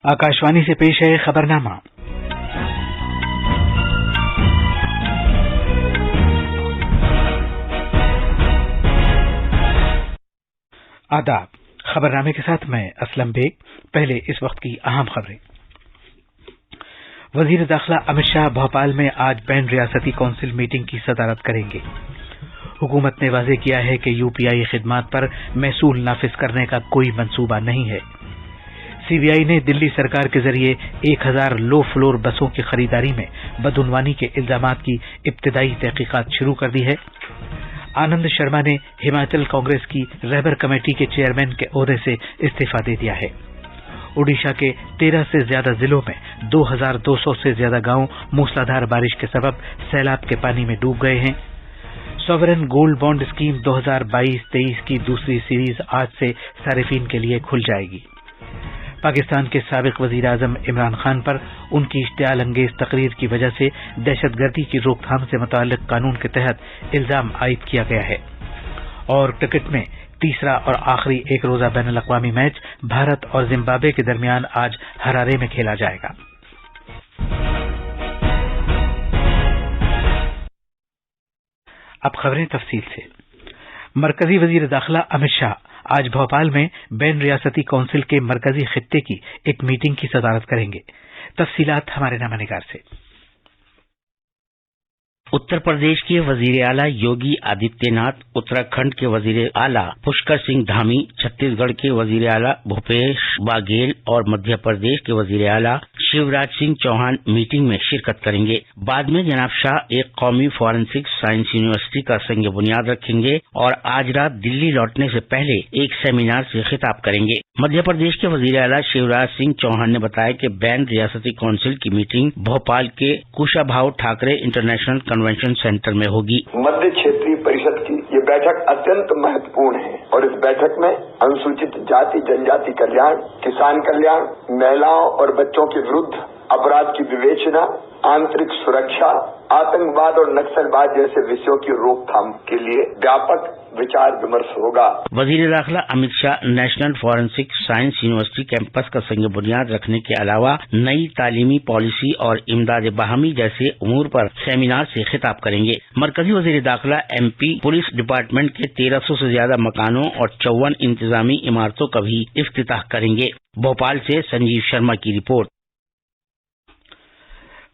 आकाशवाणी से पेश है खबरनामा। आदाब। खबरनामे के साथ मैं असलम बेग। पहले इस वक्त की अहम खबरें। वजीर दाखिला अमित शाह भोपाल में आज बैन रियासती काउंसिल मीटिंग की सदारत करेंगे। हुकूमत ने वाज़ेह किया है कि यूपीआई खिदमात पर महसूल नाफिज करने का कोई मंसूबा नहीं है। सीबीआई ने दिल्ली सरकार के जरिए 1000 लो फ्लोर बसों की खरीदारी में बदउनवानी के इल्जामात की इब्तिदाई तहकीकात शुरू कर दी है। आनंद शर्मा ने हिमाचल कांग्रेस की रहबर कमेटी के चेयरमैन के ओहदे से इस्तीफा दे दिया है। ओडिशा के 13 से ज्यादा जिलों में 2200 से ज्यादा गांव मूसलाधार बारिश के सबब सैलाब के पानी में डूब गए हैं। सॉवरेन गोल्ड बॉन्ड स्कीम 2022-23 की दूसरी सीरीज आज से सारिफीन के लिए खुल जाएगी। पाकिस्तान के साबिक वजीर आजम इमरान खान पर उनकी इश्तियाल अंगेज तकरीर की वजह से दहशतगर्दी की रोकथाम से मुताल्लिक कानून के तहत इल्जाम आयद किया गया है। और क्रिकेट में तीसरा और आखिरी एक रोजा बैनुल अक़वामी मैच भारत और जिम्बाब्वे के दरमियान आज हरारे में खेला जाएगा। अब खबरें तफसील से। मरकजी वजीर दाखिला अमित शाह आज भोपाल में बैन रियासती काउंसिल के मरकजी खित्ते की एक मीटिंग की सदारत करेंगे। तफसीलात हमारे नामानिगार से। उत्तर प्रदेश के वजीर आला योगी आदित्यनाथ, उत्तराखंड के वजीर आला पुष्कर सिंह धामी, छत्तीसगढ़ के वजीर आला भूपेश बाघेल और मध्य प्रदेश के वजीर आला शिवराज सिंह चौहान मीटिंग में शिरकत करेंगे। बाद में जनाब शाह एक कौमी फॉरेंसिक साइंस यूनिवर्सिटी का संग बुनियाद रखेंगे और आज रात दिल्ली लौटने से पहले एक सेमिनार से खिताब करेंगे। मध्य प्रदेश के वजीर आला शिवराज सिंह चौहान ने बताया कि बैन रियासती काउंसिल की मीटिंग भोपाल के Kushabhau Thackeray international convention centre में होगी। मध्य क्षेत्रीय परिषद की ये बैठक अत्यंत महत्वपूर्ण है और इस बैठक में अनुसूचित जाति जनजाति कल्याण, किसान कल्याण, महिलाओं और बच्चों के विरुद्ध अपराध की विवेचना, आंतरिक सुरक्षा, आतंकवाद और नक्सलवाद जैसे विषयों की रोकथाम के लिए व्यापक विचार विमर्श होगा। वजीर दाखिला Amit Shah national forensic science university campus का संग बुनियाद रखने के अलावा नई तालीमी पॉलिसी और इमदाद बाहमी जैसे उमूर पर सेमिनार से खिताब करेंगे। मरकजी वजीर दाखिला एमपी पुलिस डिपार्टमेंट के 1300 से ज्यादा मकानों और 54 इंतजामी इमारतों का भी इफ्तिताह करेंगे। भोपाल से संजीव शर्मा की रिपोर्ट।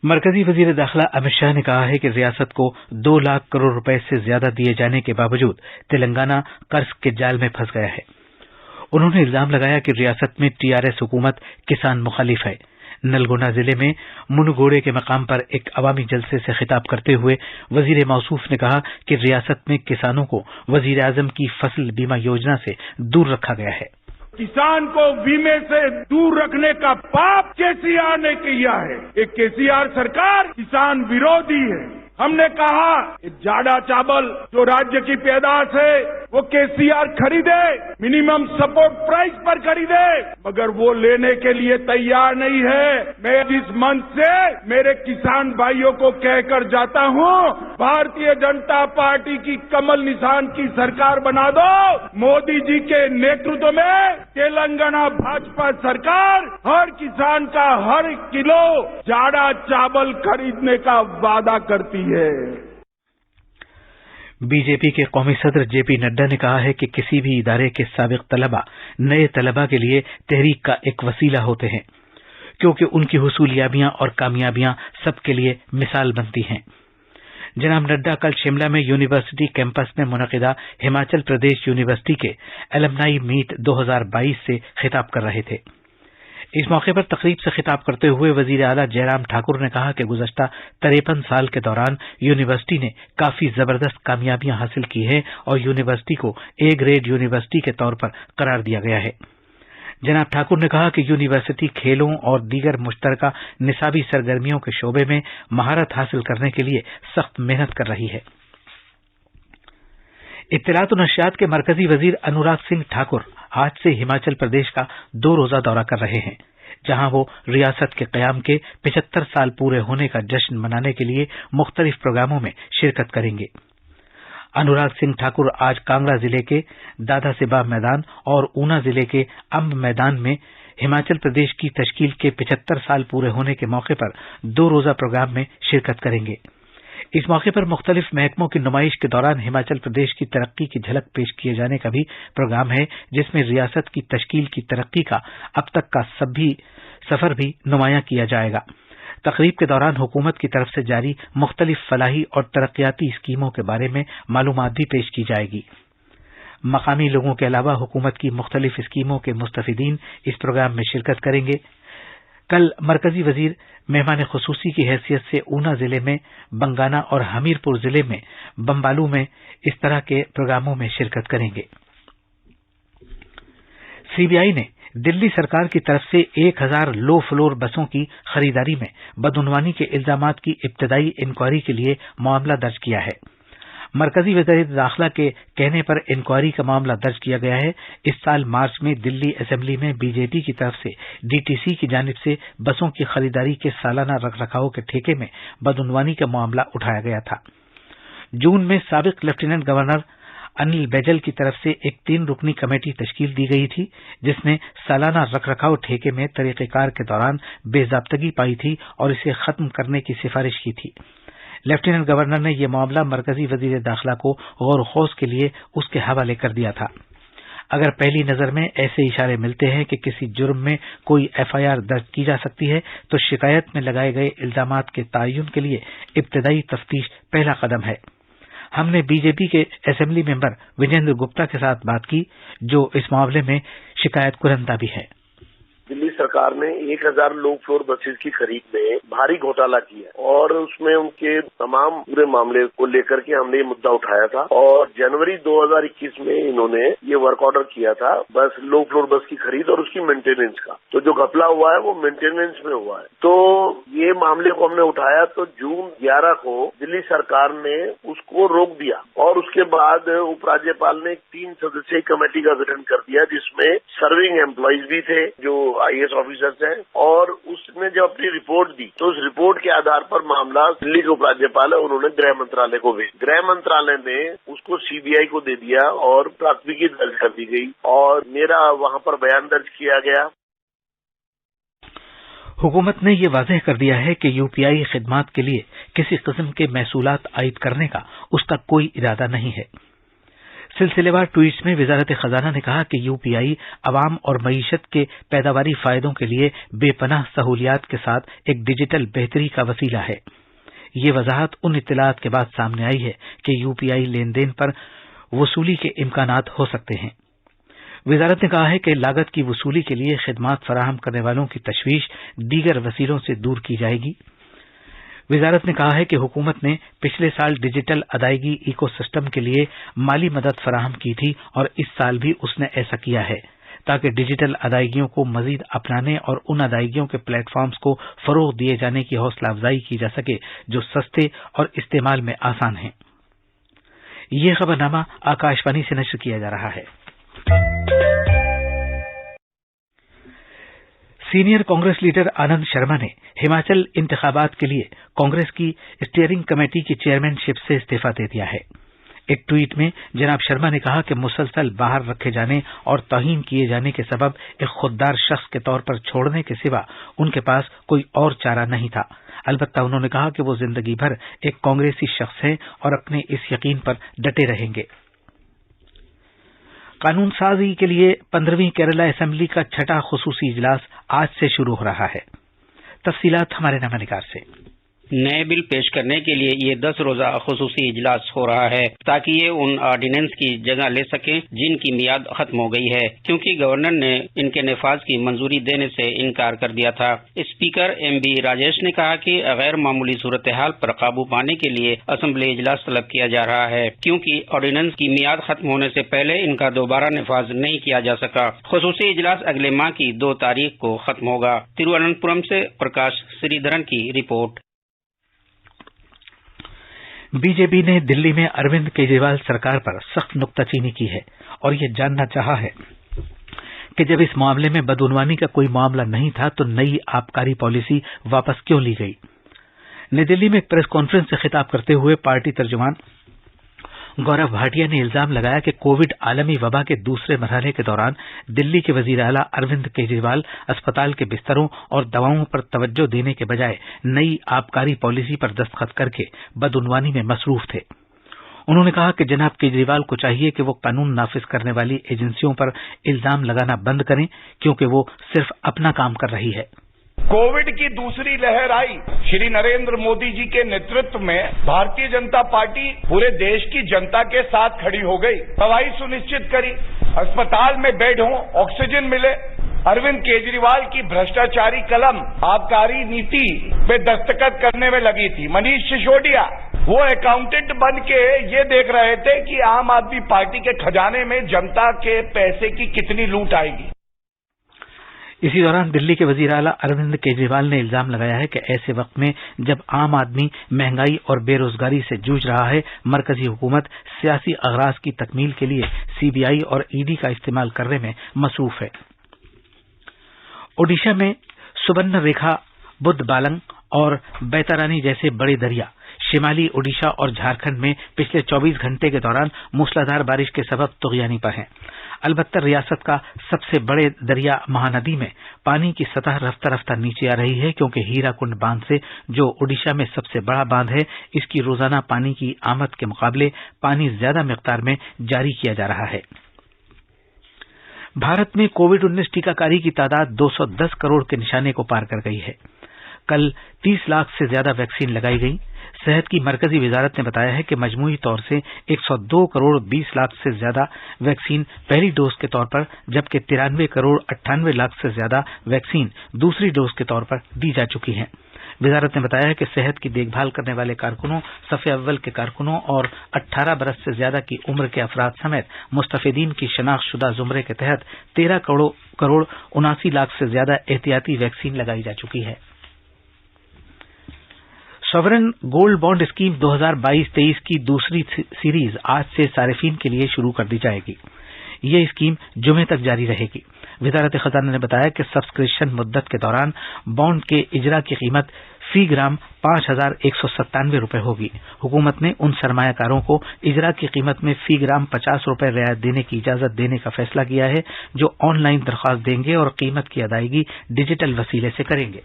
मरकजी वजीर दाखिला अमित शाह ने कहा है कि रियासत को 2 लाख करोड़ रुपए से ज्यादा दिए जाने के बावजूद तेलंगाना कर्ज के जाल में फंस गया है। उन्होंने इल्जाम लगाया कि रियासत में टीआरएस हुकूमत किसान मुखालिफ है। नलगोंडा जिले में मुनगोड़े के मकाम पर एक अवामी जलसे से खिताब करते हुए वजीर मौसूफ ने कहा कि रियासत में किसानों को वजीर आजम की फसल बीमा योजना से दूर रखा गया है। किसान को बीमे से दूर रखने का पाप केसीआर ने किया है। ये केसीआर सरकार किसान विरोधी है। हमने कहा जाड़ा चावल जो राज्य की पैदाश है वो केसीआर खरीदे, मिनिमम सपोर्ट प्राइस पर खरीदे, मगर वो लेने के लिए तैयार नहीं है। मैं इस मंच से मेरे किसान भाइयों को कहकर जाता हूँ, भारतीय जनता पार्टी की कमल निशान की सरकार बना दो। मोदी जी के नेतृत्व में तेलंगाना भाजपा सरकार हर किसान का हर किलो जाड़ा चावल खरीदने का वादा करती है। बीजेपी के कौमी सदर जेपी नड्डा ने कहा है कि किसी भी इदारे के साबिक तलबा नए तलबा के लिए तहरीक का एक वसीला होते हैं, क्योंकि उनकी हुसूलियाबियां और कामयाबियां सबके लिए मिसाल बनती हैं। जनाब नड्डा कल शिमला में यूनिवर्सिटी कैंपस में मुनक़िदा हिमाचल प्रदेश यूनिवर्सिटी के एलमनाई मीट 2022 से खिताब कर रहे थे। इस मौके पर तकरीब से खिताब करते हुए वजीर आला जयराम ठाकुर ने कहा कि गुज़श्ता 53 साल के दौरान यूनिवर्सिटी ने काफी जबरदस्त कामयाबियां हासिल की हैं और यूनिवर्सिटी को ए ग्रेड यूनिवर्सिटी के तौर पर करार दिया गया है। जनाब ठाकुर ने कहा कि यूनिवर्सिटी खेलों और दीगर मुश्तरका निसाबी सरगर्मियों के शोबे में महारत हासिल करने के लिए सख्त मेहनत कर रही है। इत्तलात और नशरियात के मरकजी वजीर अनुराग सिंह ठाकुर आज से हिमाचल प्रदेश का 2 रोजा दौरा कर रहे हैं, जहां वो रियासत के क़याम के 75 साल पूरे होने का जश्न मनाने के लिए मुख्तलिफ प्रोग्रामों में शिरकत करेंगे। अनुराग सिंह ठाकुर आज कांगड़ा जिले के दादा सिबा मैदान और ऊना जिले के अंब मैदान में हिमाचल प्रदेश की तश्कील के 75 साल पूरे होने के मौके पर 2 रोजा प्रोग्राम में शिरकत करेंगे। इस मौके पर मुख्तलिफ महकमों की नुमाइश के दौरान हिमाचल प्रदेश की तरक्की की झलक पेश किए जाने का भी प्रोग्राम है, जिसमें रियासत की तश्कील की तरक्की का अब तक का सफर भी नुमायां किया जाएगा। तकरीब के दौरान हुकूमत की तरफ से जारी मुख्तलिफ फलाही और तरक्याती स्कीमों के बारे में मालूमात भी पेश की जाएगी। मकामी लोगों के अलावा हुकूमत की मुख्तलिफ स्कीमों के मुस्तफिदीन इस प्रोग्राम में शिरकत करेंगे। कल मरकजी वजीर मेहमान खुसूसी की हैसियत से ऊना जिले में, बंगाना और हमीरपुर जिले में बम्बालू में इस तरह के प्रोग्रामों में शिरकत करेंगे। सीबीआई ने दिल्ली सरकार की तरफ से 1000 लो फ्लोर बसों की खरीदारी में बदउनवानी के इल्जामात की इब्तदाई इंक्वायरी के लिए मामला दर्ज किया है। मरकजी वज़ीर दाखिला के कहने पर इंक्वायरी का मामला दर्ज किया गया है। इस साल मार्च में दिल्ली असेंबली में बीजेपी की तरफ से डीटीसी की जानिब से बसों की खरीदारी के सालाना रखरखाव के ठेके में बदउनवानी का मामला उठाया गया था। जून में साबिक लेफ्टिनेंट गवर्नर अनिल बैजल की तरफ से एक 3 रुकनी कमेटी तश्कील दी गई थी, जिसने सालाना रखरखाव ठेके में तरीक़ेकार के दौरान बेज़ाब्तगी पाई थी और इसे खत्म करने की सिफारिश की थी। लेफ्टिनेंट गवर्नर ने यह मामला मरकजी वजीर दाखिला को गौर खौज के लिए उसके हवाले कर दिया था। अगर पहली नजर में ऐसे इशारे मिलते हैं कि किसी जुर्म में कोई एफआईआर दर्ज की जा सकती है, तो शिकायत में लगाए गए इल्जामात के तयन के लिए इब्तदाई तफ्तीश पहला कदम है। हमने बीजेपी के असेंबली मेंबर विजेंद्र गुप्ता के साथ बात की, जो इस मामले में शिकायत कुरंदा भी है। दिल्ली सरकार ने 1000 लो फ्लोर बसेज की खरीद में भारी घोटाला किया और उसमें उनके तमाम पूरे मामले को लेकर के हमने ये मुद्दा उठाया था और जनवरी 2021 में इन्होंने ये वर्क ऑर्डर किया था बस लो फ्लोर बस की खरीद और उसकी मेंटेनेंस का। तो जो घपला हुआ है वो मेंटेनेंस में हुआ है। तो ये मामले को हमने उठाया तो जून 11 को दिल्ली सरकार ने उसको रोक दिया और उसके बाद उपराज्यपाल ने 3 सदस्यीय कमेटी का गठन कर दिया, जिसमें सर्विंग एम्प्लॉइज भी थे जो आईएएस ऑफिसर्स हैं, और उसने जब अपनी रिपोर्ट दी तो उस रिपोर्ट के आधार पर मामला दिल्ली के उपराज्यपाल है उन्होंने गृह मंत्रालय को भेजा। गृह मंत्रालय ने उसको सीबीआई को दे दिया और प्राथमिकी दर्ज कर दी गई और मेरा वहां पर बयान दर्ज किया गया। हुकूमत ने यह वाज़ेह कर दिया है कि यूपीआई खिदमात के लिए किसी किस्म के महसूलात आयद करने का उसका कोई इरादा नहीं है। सिलसिलेवार ट्वीट्स में वजारत खजाना ने कहा कि यूपीआई अवाम और मईशत के पैदावारी फायदों के लिए बेपनाह सहूलियात के साथ एक डिजिटल बेहतरी का वसीला है। ये वजाहत उन इत्तलात के बाद सामने आई है कि यूपीआई लेन देन पर वसूली के इम्कानात हो सकते हैं। वजारत ने कहा है कि लागत की वसूली के लिए खिदमात फराहम करने वालों की तशवीश दीगर वसीलों से दूर की जाएगी। वजारत ने कहा है कि हुकूमत ने पिछले साल डिजिटल अदायगी इकोसिस्टम के लिए माली मदद फराहम की थी और इस साल भी उसने ऐसा किया है ताकि डिजिटल अदायगियों को मजीद अपनाने और उन अदायगियों के प्लेटफॉर्म्स को फरोग दिए जाने की हौसला अफजाई की जा सके जो सस्ते और इस्तेमाल में आसान हैं। ये खबरनामा आकाशवाणी से नश्र किया जा रहा है। सीनियर कांग्रेस लीडर आनंद शर्मा ने हिमाचल इंतखाबात के लिए कांग्रेस की स्टीयरिंग कमेटी की चेयरमैनशिप से इस्तीफा दे दिया है। एक ट्वीट में जनाब शर्मा ने कहा कि मुसलसल बाहर रखे जाने और तौहीन किए जाने के सबब एक खुददार शख्स के तौर पर छोड़ने के सिवा उनके पास कोई और चारा नहीं था। अलबत्ता उन्होंने कहा कि वो जिंदगी भर एक कांग्रेसी शख्स हैं और अपने इस यकीन पर डटे रहेंगे। कानून साजी के लिए 15वीं केरला असेंबली का 6ठा खुसूसी इजलास आज से शुरू हो रहा है। तफसीलात हमारे नवानिगार से। नए बिल पेश करने के लिए ये 10 रोजा खुसूसी इजलास हो रहा है ताकि ये उन ऑर्डिनेंस की जगह ले सकें जिनकी मियाद खत्म हो गई है, क्योंकि गवर्नर ने इनके नफाज की मंजूरी देने से इनकार कर दिया था। स्पीकर एमबी राजेश ने कहा कि गैर मामूली सूरत हाल पर काबू पाने के लिए असेंबली इजलास तलब किया जा रहा है, क्योंकि ऑर्डिनेंस की मियाद खत्म होने से पहले इनका दोबारा नफाज नहीं किया जा सका। खुसूसी इजलास अगले माह की 2 तारीख को खत्म होगा। तिरुवनंतपुरम से प्रकाश श्रीधरन की रिपोर्ट। बीजेपी ने दिल्ली में अरविंद केजरीवाल सरकार पर सख्त नुक्ताचीनी की है और यह जानना चाहा है कि जब इस मामले में बदउनवानी का कोई मामला नहीं था तो नई आबकारी पॉलिसी वापस क्यों ली गई। नई दिल्ली में एक प्रेस कॉन्फ्रेंस से खिताब करते हुए पार्टी तर्जुमान गौरव भाटिया ने इल्जाम लगाया कि कोविड आलमी वबा के दूसरे मरहले के दौरान दिल्ली के वजीर आला अरविंद केजरीवाल अस्पताल के बिस्तरों और दवाओं पर तवज्जो देने के बजाय नई आबकारी पॉलिसी पर दस्तखत करके बदउनवानी में मसरूफ थे। उन्होंने कहा कि जनाब केजरीवाल को चाहिए कि वो कानून नाफिज करने वाली एजेंसियों पर इल्जाम लगाना बंद करें, क्योंकि वो सिर्फ अपना काम कर रही है। कोविड की दूसरी लहर आई, श्री नरेंद्र मोदी जी के नेतृत्व में भारतीय जनता पार्टी पूरे देश की जनता के साथ खड़ी हो गई, दवाई सुनिश्चित करी, अस्पताल में बेड हो, ऑक्सीजन मिले। अरविंद केजरीवाल की भ्रष्टाचारी कलम आबकारी नीति पे दस्तखत करने में लगी थी। मनीष सिसोदिया वो अकाउंटेंट बन के ये देख रहे थे कि आम आदमी पार्टी के खजाने में जनता के पैसे की कितनी लूट आएगी। इसी दौरान दिल्ली के वजीर आला अरविंद केजरीवाल ने इल्जाम लगाया है कि ऐसे वक्त में जब आम आदमी महंगाई और बेरोजगारी से जूझ रहा है, मरकजी हुकूमत सियासी अगराज की तकमील के लिए सीबीआई और ईडी का इस्तेमाल करने में मसरूफ है। ओडिशा में सुबर्ण रेखा, बुद्ध बालंग और बैतरानी जैसे बड़े दरिया शिमाली ओडिशा और झारखंड में पिछले 24 घंटे के दौरान मूसलाधार बारिश के सबब तुगयानी पर हैं। अलबत्ता रियासत का सबसे बड़े दरिया महानदी में पानी की सतह रफ्ता रफ्ता नीचे आ रही है, क्योंकि हीराकुंड बांध से, जो ओडिशा में सबसे बड़ा बांध है, इसकी रोजाना पानी की आमद के मुकाबले पानी ज्यादा मिकदार में जारी किया जा रहा है। भारत में कोविड-19 टीकाकारी की तादाद 210 करोड़ के निशाने को पार कर गई है। कल 30 लाख से ज्यादा वैक्सीन लगाई गई। सेहत की मरकजी वजारत ने बताया है कि मजमूई तौर से 102 करोड़ 20 लाख से ज्यादा वैक्सीन पहली डोज के तौर पर, जबकि 93 करोड़ 98 लाख से ज्यादा वैक्सीन दूसरी डोज के तौर पर दी जा चुकी हैं। वजारत ने बताया है कि सेहत की देखभाल करने वाले कारकुनों, सफ़े अव्वल के कारकुनों और 18 बरस से ज्यादा की उम्र के अफराद समेत मुस्तफिदीन की शनाख्तशुदा जुमरे के तहत 13 करोड़ 79 लाख से ज्यादा एहतियाती वैक्सीन लगाई जा चुकी है। सॉवरेन गोल्ड बॉन्ड स्कीम 2022-23 की दूसरी सीरीज आज से सारिफीन के लिए शुरू कर दी जाएगी। ये स्कीम जुमे तक जारी रहेगी। वजारत खजाना ने बताया कि सब्सक्रिप्शन मुद्दत के दौरान बॉन्ड के इजरा की कीमत फी ग्राम 5,197 रुपये होगी। हुकूमत ने उन सरमायाकारों को इजरा की कीमत में फी ग्राम 50 रुपये रियायत देने की इजाजत देने का फैसला किया है, जो ऑनलाइन दरख्वास्त देंगे और कीमत की अदायगी डिजिटल वसीले से करेंगे।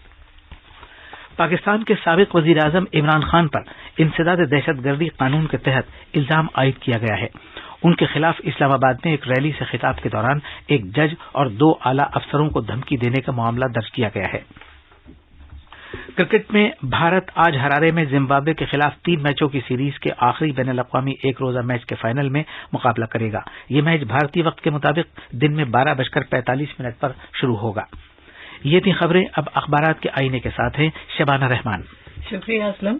पाकिस्तान के साबिक वजीर आजम इमरान खान पर इंसदाद दहशतगर्दी कानून के तहत इल्जाम आयद किया गया है। उनके खिलाफ इस्लामाबाद में एक रैली से खिताब के दौरान एक जज और 2 आला अफसरों को धमकी देने का मामला दर्ज किया गया है। क्रिकेट में भारत आज हरारे में जिम्बाब्वे के खिलाफ 3 मैचों की सीरीज के आखिरी बैनुल-अक़वामी एक रोजा मैच के फाइनल में मुकाबला करेगा। ये मैच भारतीय वक्त के मुताबिक दिन में 12:45 पर शुरू होगा। ये थी खबरें। अब अखबारात के आईने के साथ हैं शबाना रहमान। शुक्रिया असलम।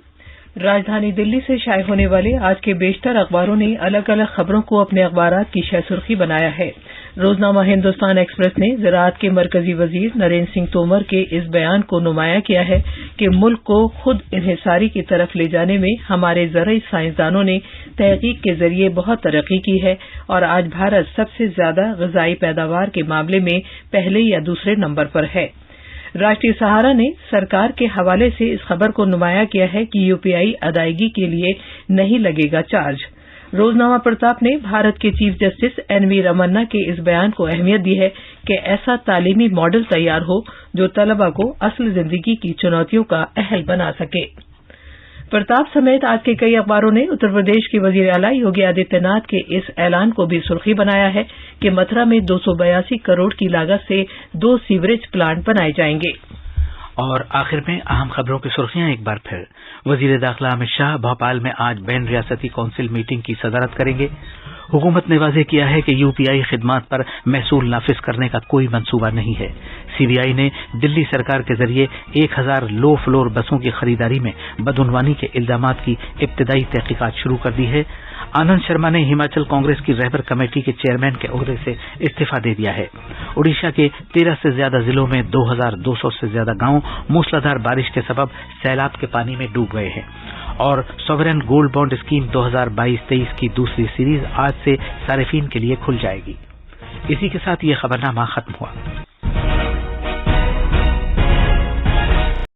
राजधानी दिल्ली से शाये होने वाले आज के बेशतर अखबारों ने अलग अलग खबरों को अपने अखबारात की शह सुर्खी बनाया है। रोजनामा हिंदुस्तान एक्सप्रेस ने ज़राअत के मरकजी वजीर नरेंद्र सिंह तोमर के इस बयान को नुमाया किया है कि मुल्क को खुद इन्हिसारी की तरफ ले जाने में हमारे ज़रई साइंसदानों ने तहकीक के जरिए बहुत तरक्की की है और आज भारत सबसे ज्यादा ग़िज़ाई पैदावार के मामले में पहले या दूसरे नंबर पर है। राष्ट्रीय सहारा ने सरकार के हवाले से इस खबर को नुमाया किया है कि यूपीआई अदायगी के लिए नहीं लगेगा चार्ज। रोजनामा प्रताप ने भारत के चीफ जस्टिस एनवी रमन्ना के इस बयान को अहमियत दी है कि ऐसा तालीमी मॉडल तैयार हो जो तलबा को असल जिंदगी की चुनौतियों का अहल बना सके। प्रताप समेत आज के कई अखबारों ने उत्तर प्रदेश के वजीर आला योगी आदित्यनाथ के इस ऐलान को भी सुर्खी बनाया है कि मथुरा में 282 करोड़ की लागत से 2 सीवरेज प्लांट बनाए जाएंगे। और आखिर में अहम खबरों की सुर्खियां एक बार फिर। वजीर दाखिला अमित शाह भोपाल में आज बैन रियासती कौंसिल मीटिंग की सदारत करेंगे। हुकूमत ने वाज़ेह किया है कि यूपीआई खिदमात पर महसूल नाफिज करने का कोई मंसूबा नहीं है। सीबीआई ने दिल्ली सरकार के जरिए 1000 लो फ्लोर बसों की खरीदारी में बदउनवानी के इल्जामात की इब्तिदाई तहकीकात शुरू कर दी है। आनंद शर्मा ने हिमाचल कांग्रेस की रहबर कमेटी के चेयरमैन के ओहदे से इस्तीफा दे दिया है। ओडिशा के 13 से ज्यादा जिलों में 2200 से ज्यादा गांव मूसलाधार बारिश के सबब सैलाब के पानी में डूब गए हैं। और सॉवरेन गोल्ड बॉन्ड स्कीम 2022-23 की दूसरी सीरीज आज से सारिफीन के लिए खुल जाएगी। इसी के साथ ये खबरनामा खत्म हुआ।